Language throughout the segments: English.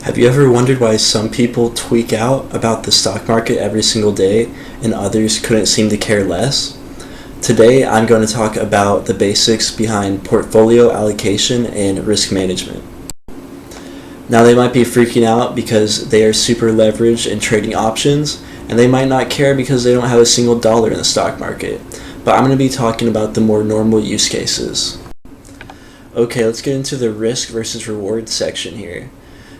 Have you ever wondered why some people tweak out about the stock market every single day and others couldn't seem to care less? Today I'm going to talk about the basics behind portfolio allocation and risk management. Now they might be freaking out because they are super leveraged in trading options, and they might not care because they don't have a single dollar in the stock market. But I'm going to be talking about the more normal use cases. Okay, let's get into the risk versus reward section here.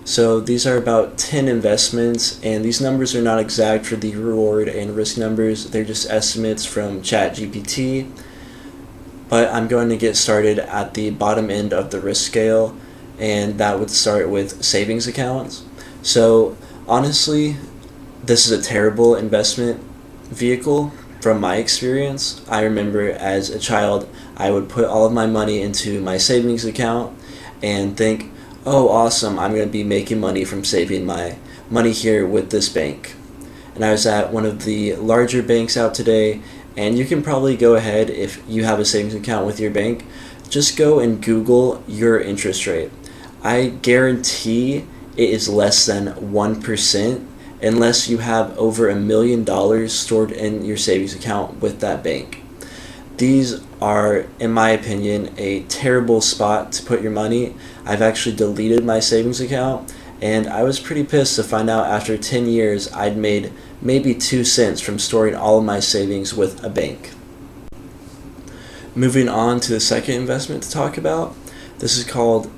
So these are about 10 investments, and these numbers are not exact for the reward and risk numbers. They're just estimates from ChatGPT. But I'm going to get started at the bottom end of the risk scale, and that would start with savings accounts. So honestly, this is a terrible investment vehicle from my experience. I remember as a child, I would put all of my money into my savings account and think, oh awesome, I'm going to be making money from saving my money here with this bank. And I was at one of the larger banks out today, and you can probably go ahead, if you have a savings account with your bank, just go and Google your interest rate. I guarantee it is less than 1% unless you have over $1 million stored in your savings account with that bank. These are, in my opinion, a terrible spot to put your money. I've actually deleted my savings account, and I was pretty pissed to find out after 10 years I'd made maybe 2 cents from storing all of my savings with a bank. Moving on to the second investment to talk about, this is called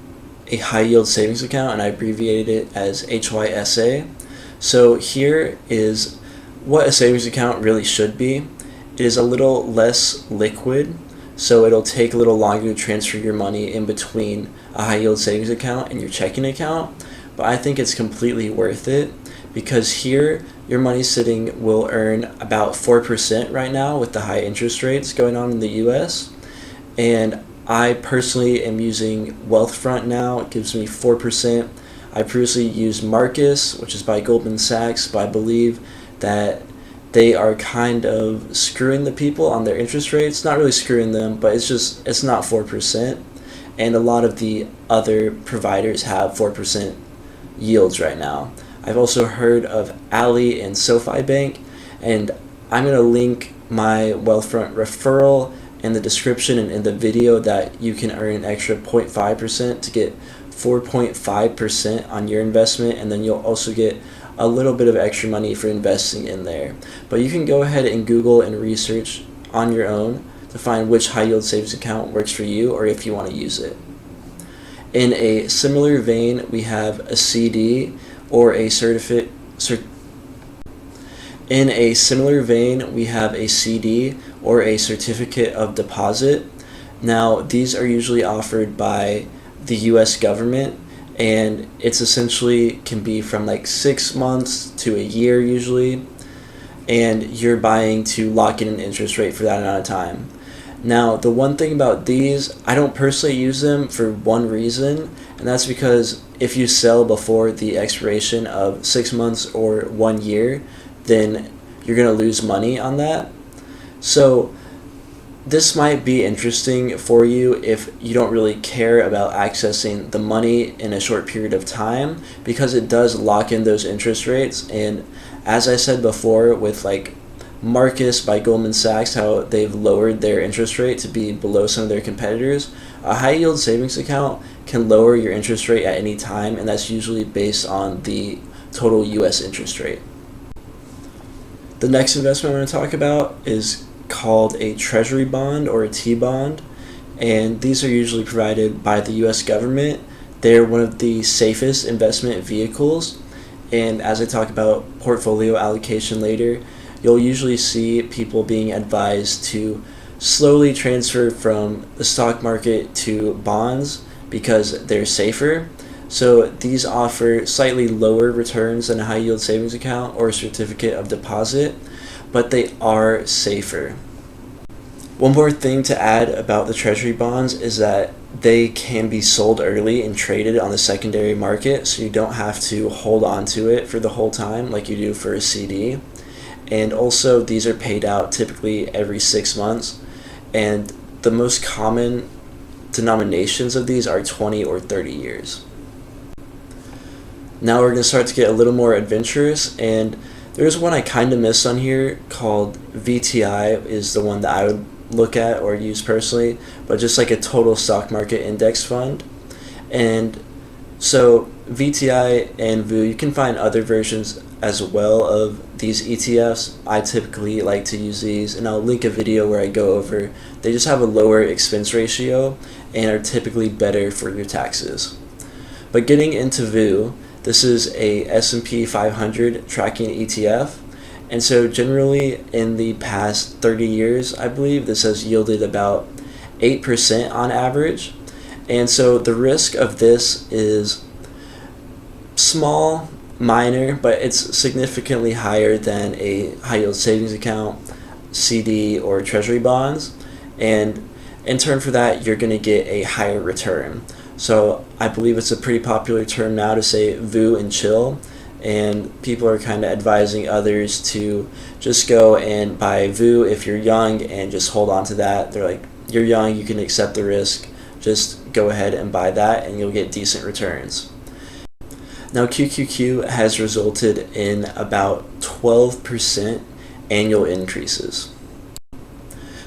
a high yield savings account, and I abbreviated it as HYSA. So here is what a savings account really should be. It is a little less liquid, so it'll take a little longer to transfer your money in between a high yield savings account and your checking account, but I think it's completely worth it because here your money sitting will earn about 4% right now with the high interest rates going on in the US, and I personally am using Wealthfront now. It gives me 4%. I previously used Marcus, which is by Goldman Sachs, but I believe that they are kind of screwing the people on their interest rates. Not really screwing them, but it's not 4%. And a lot of the other providers have 4% yields right now. I've also heard of Ally and SoFi Bank, and I'm going to link my Wealthfront referral in the description and in the video that you can earn an extra 0.5% to get 4.5% on your investment, and then you'll also get a little bit of extra money for investing in there. But you can go ahead and Google and research on your own to find which high yield savings account works for you or if you want to use it. In a similar vein, we have a CD or a In a similar vein, we have a CD or a certificate of deposit. Now, these are usually offered by the US government, and it's essentially can be from like 6 months to a year usually, and you're buying to lock in an interest rate for that amount of time. Now, the one thing about these, I don't personally use them for one reason, and that's because if you sell before the expiration of 6 months or 1 year, then you're going to lose money on that. So this might be interesting for you if you don't really care about accessing the money in a short period of time, because it does lock in those interest rates. And as I said before with like Marcus by Goldman Sachs, how they've lowered their interest rate to be below some of their competitors, a high yield savings account can lower your interest rate at any time, and that's usually based on the total US interest rate. The next investment I'm going to talk about is called a Treasury bond or a T-bond, and these are usually provided by the US government. They're one of the safest investment vehicles, and as I talk about portfolio allocation later, you'll usually see people being advised to slowly transfer from the stock market to bonds because they're safer. So these offer slightly lower returns than a high yield savings account or a certificate of deposit, but they are safer. One more thing to add about the Treasury bonds is that they can be sold early and traded on the secondary market, so you don't have to hold on to it for the whole time like you do for a CD. And also these are paid out typically every 6 months, and the most common denominations of these are 20 or 30 years. Now we're going to start to get a little more adventurous, and there's one I kind of missed on here called VTI is the one that I would look at or use personally, but just like a total stock market index fund. And so VTI and VU, you can find other versions as well of these ETFs. I typically like to use these, and I'll link a video where I go over. They just have a lower expense ratio and are typically better for your taxes. But getting into VU, this is a S&P 500 tracking ETF. And so generally in the past 30 years, I believe this has yielded about 8% on average. And so the risk of this is small, minor, but it's significantly higher than a high yield savings account, CD, or Treasury bonds. And in turn for that, you're going to get a higher return. So I believe it's a pretty popular term now to say VU and chill, and people are kind of advising others to just go and buy VU if you're young and just hold on to that. They're like, you're young, you can accept the risk, just go ahead and buy that and you'll get decent returns. Now QQQ has resulted in about 12% annual increases.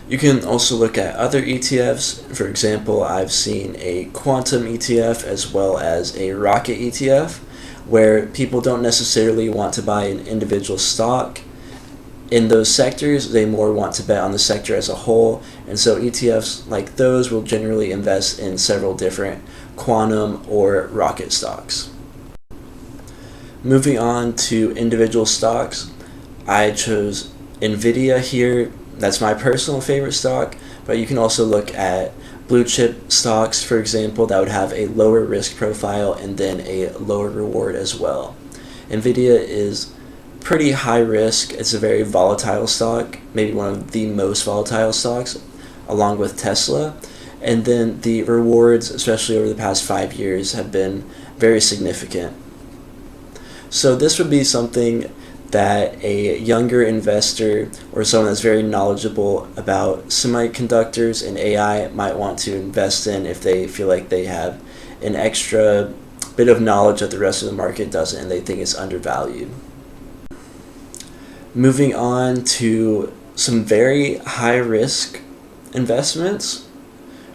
You can also look at other ETFs. For example, I've seen a quantum ETF as well as a rocket ETF, where people don't necessarily want to buy an individual stock in those sectors. They more want to bet on the sector as a whole, and so ETFs like those will generally invest in several different quantum or rocket stocks. Moving on to individual stocks, I chose NVDA here. That's my personal favorite stock, but you can also look at blue chip stocks, for example, that would have a lower risk profile and then a lower reward as well. NVIDIA is pretty high risk. It's a very volatile stock, maybe one of the most volatile stocks, along with Tesla. And then the rewards, especially over the past 5 years, have been very significant. So this would be something that a younger investor or someone that's very knowledgeable about semiconductors and AI might want to invest in if they feel like they have an extra bit of knowledge that the rest of the market doesn't and they think it's undervalued. Moving on to some very high risk investments,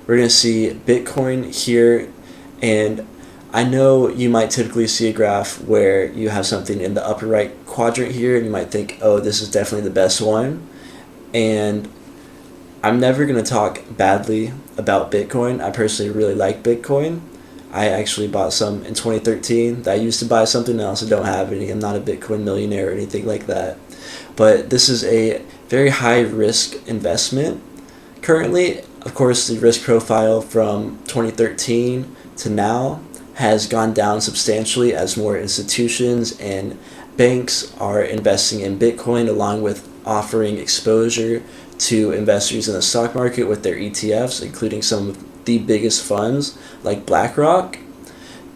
we're going to see Bitcoin here, and I know you might typically see a graph where you have something in the upper right quadrant here and you might think, oh, this is definitely the best one. And I'm never going to talk badly about Bitcoin. I personally really like Bitcoin. I actually bought some in 2013. I used to buy something else. I don't have any. I'm not a Bitcoin millionaire or anything like that. But this is a very high risk investment. Currently, of course, the risk profile from 2013 to now has gone down substantially as more institutions and banks are investing in Bitcoin, along with offering exposure to investors in the stock market with their ETFs, including some of the biggest funds like BlackRock.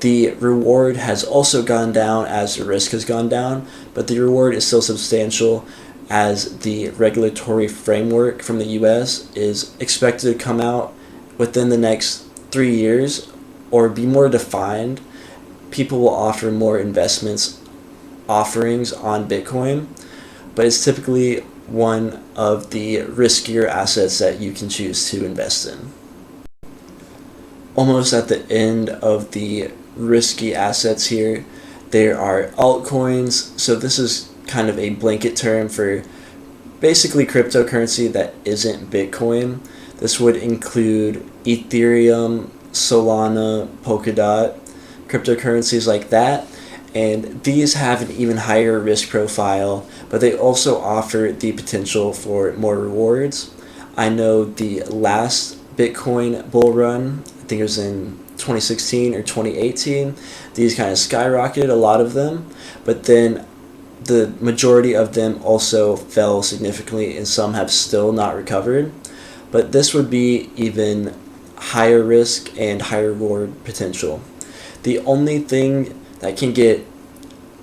The reward has also gone down as the risk has gone down, but the reward is still substantial as the regulatory framework from the US is expected to come out within the next 3 years or be more defined. People will offer more investments offerings on Bitcoin, but it's typically one of the riskier assets that you can choose to invest in. Almost at the end of the risky assets here, there are altcoins. So this is kind of a blanket term for basically cryptocurrency that isn't Bitcoin. This would include Ethereum, Solana, Polkadot, cryptocurrencies like that. And these have an even higher risk profile, but they also offer the potential for more rewards. I know the last Bitcoin bull run, I think it was in 2016 or 2018, these kind of skyrocketed, a lot of them, but then the majority of them also fell significantly and some have still not recovered. But this would be even higher risk and higher reward potential. The only thing that can get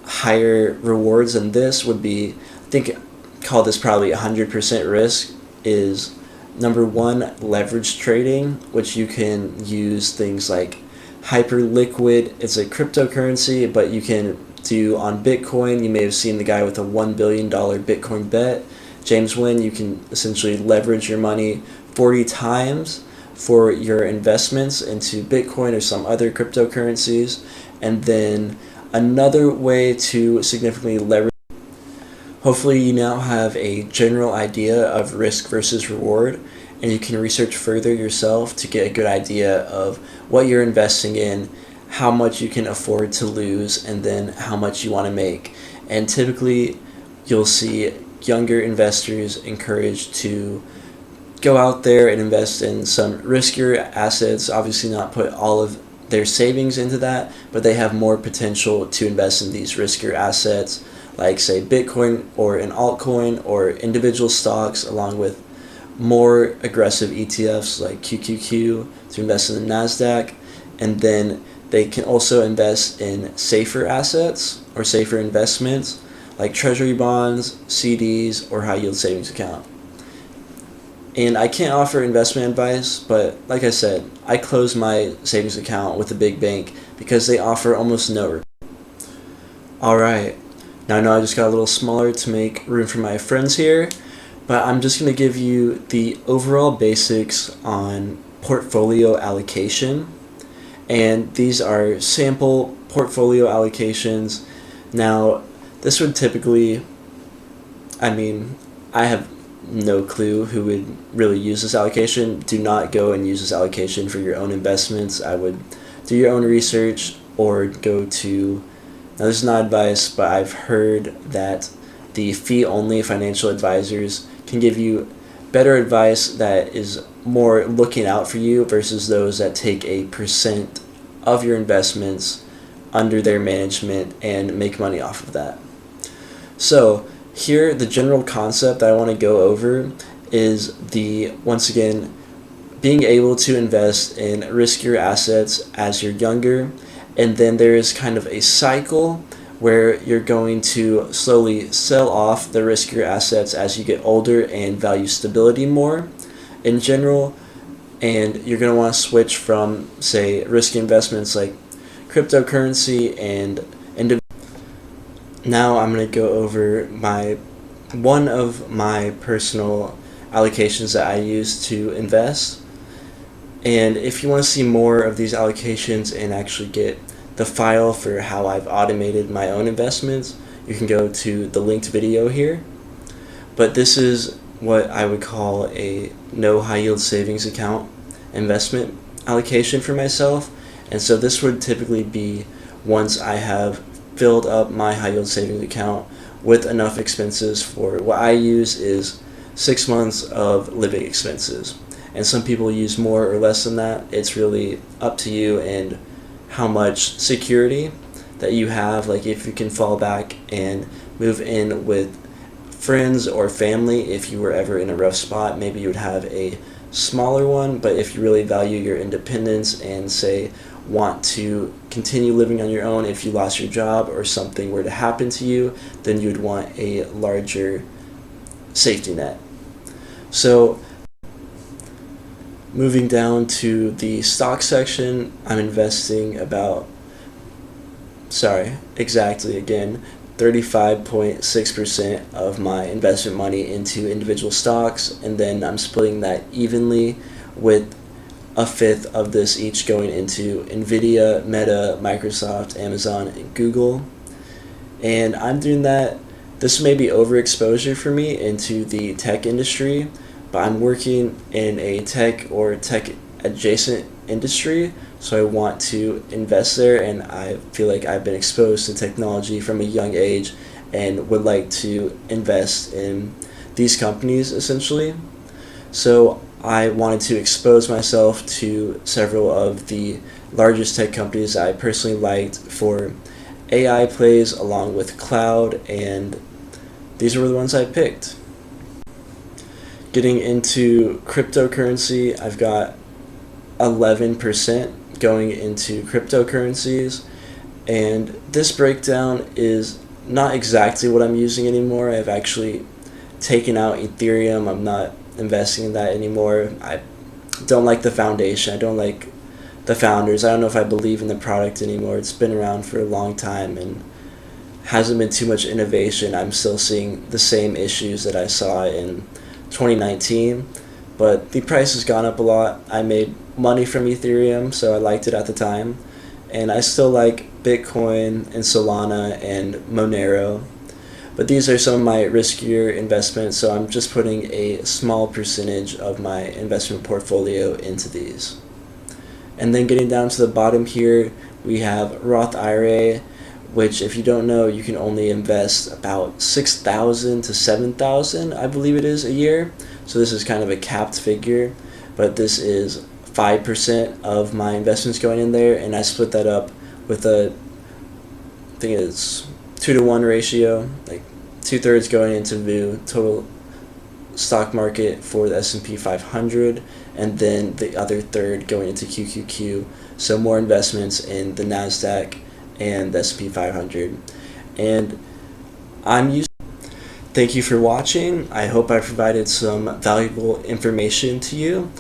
higher rewards than this would be, I think call this probably 100% risk, is number one, leverage trading, which you can use things like hyper liquid. It's a cryptocurrency, but you can do on Bitcoin. You may have seen the guy with a $1 billion Bitcoin bet, James Wynn. You can essentially leverage your money 40 times for your investments into Bitcoin or some other cryptocurrencies. And then another way to significantly leverage. Hopefully you now have a general idea of risk versus reward, and you can research further yourself to get a good idea of what you're investing in, how much you can afford to lose, and then how much you want to make. And typically you'll see younger investors encouraged to go out there and invest in some riskier assets, obviously not put all of their savings into that, but they have more potential to invest in these riskier assets, like say Bitcoin or an altcoin or individual stocks, along with more aggressive ETFs like QQQ to invest in the NASDAQ. And then they can also invest in safer assets or safer investments like Treasury bonds, CDs, or high yield savings account. And I can't offer investment advice, but like I said, I closed my savings account with a big bank because they offer almost no return. Alright, now I know I just got a little smaller to make room for my friends here, but I'm just going to give you the overall basics on portfolio allocation. And these are sample portfolio allocations. Now, this would typically, I have no clue who would really use this allocation. Do not go and use this allocation for your own investments. I would do your own research or go to, now this is not advice, but I've heard that the fee-only financial advisors can give you better advice that is more looking out for you versus those that take a percent of your investments under their management and make money off of that. So here, the general concept that I want to go over is once again, being able to invest in riskier assets as you're younger, and then there is kind of a cycle where you're going to slowly sell off the riskier assets as you get older and value stability more in general, and you're going to want to switch from, say, risky investments like cryptocurrency and now I'm going to go over one of my personal allocations that I use to invest. And if you want to see more of these allocations and actually get the file for how I've automated my own investments, you can go to the linked video here. But this is what I would call a no high yield savings account investment allocation for myself. And so this would typically be once I have filled up my high yield savings account with enough expenses for what I use is 6 months of living expenses. And some people use more or less than that. It's really up to you and how much security that you have. Like if you can fall back and move in with friends or family, if you were ever in a rough spot, maybe you would have a smaller one. But if you really value your independence and say want to continue living on your own, if you lost your job or something were to happen to you, then you would want a larger safety net. So moving down to the stock section, I'm investing exactly 35.6% of my investment money into individual stocks, and then I'm splitting that evenly with a fifth of this each going into NVIDIA, Meta, Microsoft, Amazon, and Google. And I'm doing that. This may be overexposure for me into the tech industry, but I'm working in a tech or tech adjacent industry, so I want to invest there, and I feel like I've been exposed to technology from a young age and would like to invest in these companies essentially. So I wanted to expose myself to several of the largest tech companies I personally liked for AI plays along with cloud, and these were the ones I picked. Getting into cryptocurrency, I've got 11% going into cryptocurrencies, and this breakdown is not exactly what I'm using anymore. I've actually taken out Ethereum. I'm not investing in that anymore. I don't like the foundation. I don't like the founders. I don't know if I believe in the product anymore. It's been around for a long time and hasn't been too much innovation. I'm still seeing the same issues that I saw in 2019, but the price has gone up a lot. I made money from Ethereum, so I liked it at the time, and I still like Bitcoin and Solana and Monero, but these are some of my riskier investments, so I'm just putting a small percentage of my investment portfolio into these. And then getting down to the bottom here, we have Roth IRA, which, if you don't know, you can only invest about $6,000 to $7,000, I believe it is, a year. So this is kind of a capped figure, but this is 5% of my investments going in there, and I split that up with I think it's 2-to-1 ratio, like 2/3 going into the total stock market for the S&P 500, and then the other third going into QQQ. So more investments in the NASDAQ and the S&P 500. And thank you for watching. I hope I provided some valuable information to you.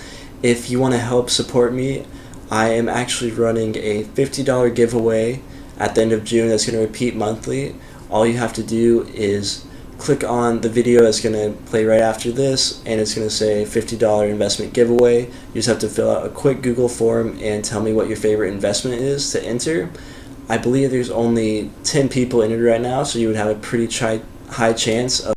If you want to help support me, I am actually running a $50 giveaway at the end of June that's going to repeat monthly. All you have to do is click on the video that's going to play right after this, and it's going to say $50 investment giveaway. You just have to fill out a quick Google form and tell me what your favorite investment is to enter. I believe there's only 10 people in it right now, so you would have a pretty high chance of